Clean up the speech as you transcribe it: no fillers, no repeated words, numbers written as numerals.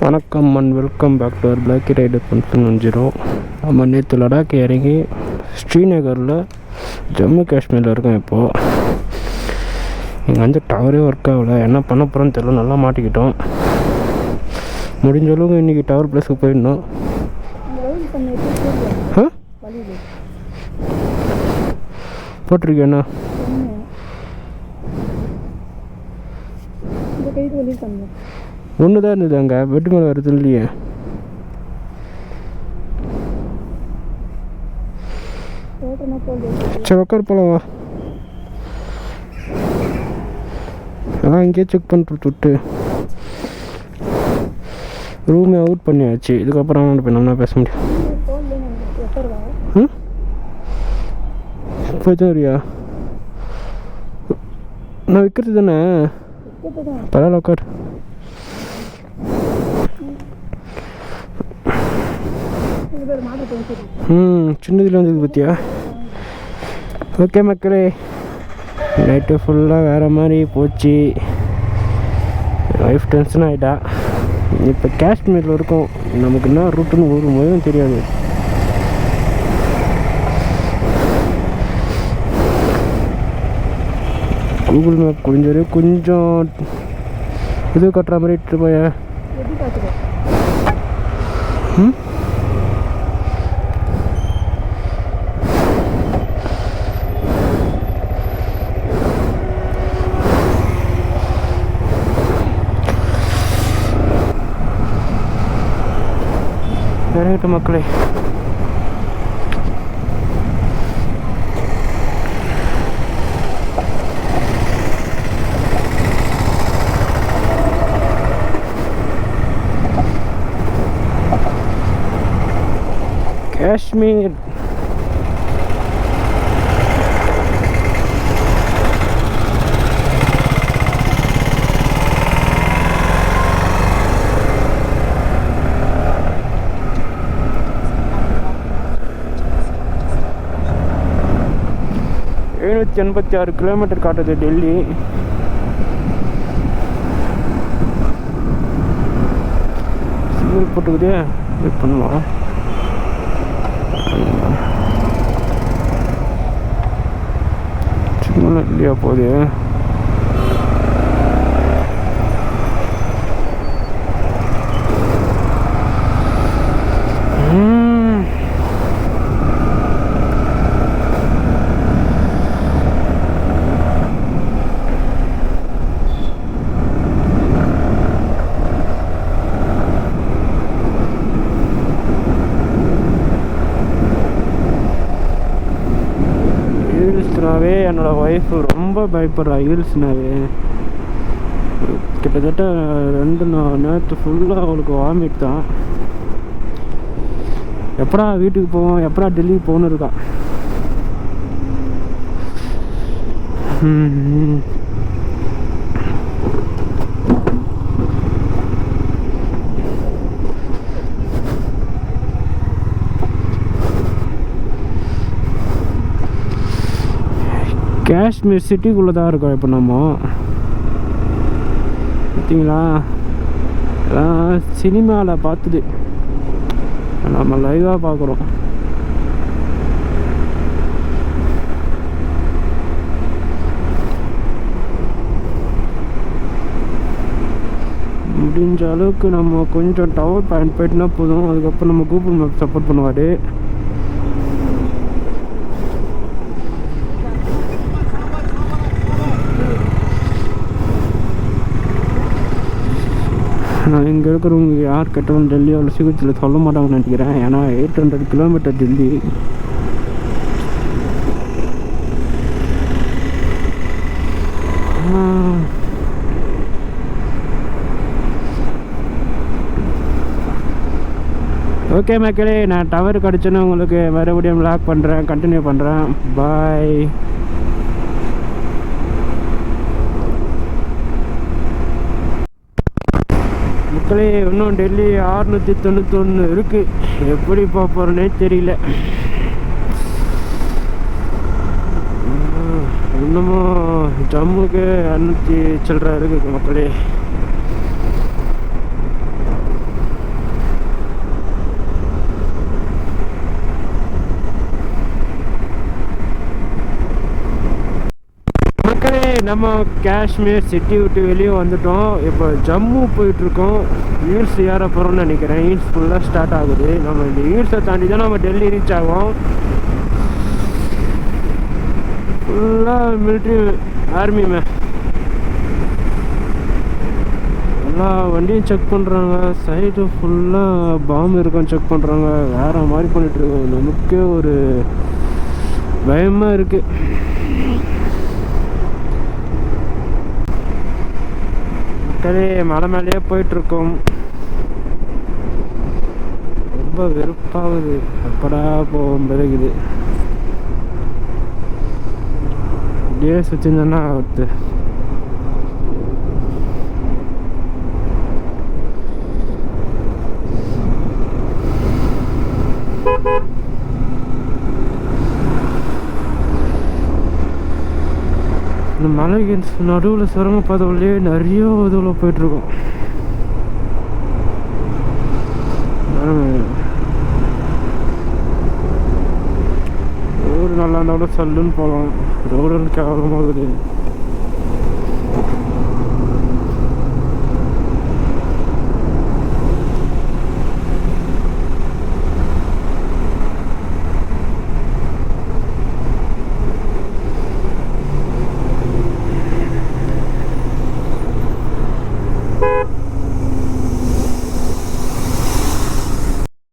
வணக்கம் and welcome back to our black rider 1.0. நம்ம நேற்று லடாக் இறங்கி ஸ்ரீநகரில் ஜம்மு காஷ்மீரில் இருக்கோம். இப்போது இங்கே வந்து டவரே ஒர்க் ஆகலை. என்ன பண்ண போகிறோன்னு தெரியல. நல்லா மாட்டிக்கிட்டோம். முடிஞ்ச அளவுக்கு இன்றைக்கி டவர் ப்ளஸுக்கு போயிடணும். போட்டிருக்கேண்ணா ஒன்று தான் இருந்தது. அங்கே பெட்டு மேலே வருது இல்லையே. சரி உட்கார் போகலாம் வா. அதான் இங்கேயே செக் பண்ணிட்டு விட்டு ரூமே அவுட் பண்ணியாச்சு. இதுக்கப்புறம் இப்போ நம்ம பேச முடியும். போய்தான் வரியா? நான் விற்கிறது தானே. பரவாயில்ல உட்கார். சின்னதில் வந்தது பற்றியா? ஓகே மக்களே, நைட்டு ஃபுல்லாக வேறு மாதிரி போச்சு. லைஃப் டென்ஷன் ஆகிட்டா. இப்போ காஷ்மீரில் இருக்கோம். நமக்கு என்ன ரூட்டுன்னு ஒரு முறையும் தெரியாது. கூகுள் மேப் கொஞ்சம் இது கட்டுற மாதிரி இட்டு போய. இறங்கிட்ட மக்களே. காஷ்மீர் எழுநூற்றி 86 கிலோமீட்டர் காட்டுது டெல்லி. சிக்னல் போட்டுக்குதே. வெயிட் பண்ணலாம். சிக்னல் இல்லையா போகுது. ஹில்ஸ்னாவே என்னோடய ஒய்ஃபு ரொம்ப பயப்படுறா. ஹில்ஸ்னாவே கிட்டத்தட்ட 2 நேரத்து ஃபுல்லாக அவளுக்கு வாமிட் தான். எப்படா வீட்டுக்கு போவோம், எப்படா டெல்லிக்கு போகணுன்னு இருக்கா. காஷ்மீர் சிட்டிக்குள்ளே தான் இருக்கோம் இப்போ நம்ம. பார்த்தீங்களா, எல்லாம் சினிமாவில் பார்த்துது, நம்ம லைவாக பார்க்குறோம். முடிஞ்ச அளவுக்கு நம்ம கொஞ்சம் டவர் பாயிண்ட் போயிட்டுனா போதும். அதுக்கப்புறம் நம்ம கூகுள் மேப் சப்போர்ட் பண்ணுவார். நான் இங்கே இருக்கிறவங்க யார் கட்டவும் டெல்லி அவ்வளோ சீக்கிரத்தில் சொல்ல மாட்டாங்கன்னு நினைக்கிறேன். ஏன்னா 800 கிலோமீட்டர் டெல்லி. ஓகே மக்களே, நான் டவர் கிடச்சேன்னு உங்களுக்கு மறுபடியும் லாக் பண்ணுறேன், கண்டினியூ பண்ணுறேன். பாய். மக்களே, இன்னும் டெல்லி 691 இருக்குது. எப்படி போகிறேன்னே தெரியல. இன்னமும் ஜம்முக்கு 200 சில்லற இருக்குது மக்களே. நம்ம காஷ்மீர் சிட்டி விட்டு வெளியே வந்துட்டோம். இப்போ ஜம்மு போயிட்டுருக்கோம். ஹில்ஸ் ஏற போகிறோம்னு நினைக்கிறேன். ஹில்ஸ் ஃபுல்லாக ஸ்டார்ட் ஆகுது. நம்ம இந்த ஹில்ஸை தாண்டி தான் நம்ம டெல்லி ரீச் ஆகும். ஃபுல்லாக மிலிட்ரி ஆர்மி எல்லா வண்டியும் செக் பண்ணுறாங்க. சைடு ஃபுல்லாக பாம்பு இருக்கான்னு செக் பண்ணுறாங்க. வேறு மாதிரி பண்ணிகிட்ருக்கோம். நமக்கே ஒரு பயமாக இருக்குது. மலை மேலேயே போயிட்டுருக்கோம். ரொம்ப வெறுப்பாகுது. எப்படா போகும் பிறகுது இப்படியே சுற்றிருந்தேன்னா ஆகுது. இந்த மலைக்கு நடுவில் சுரங்க பாதையிலே நிறைய இதில் போயிட்டுருக்கோம். ரோடு நல்லா இருந்தாலும் சல்லுன்னு போகலாம். ரோடு கேவலமாகுது.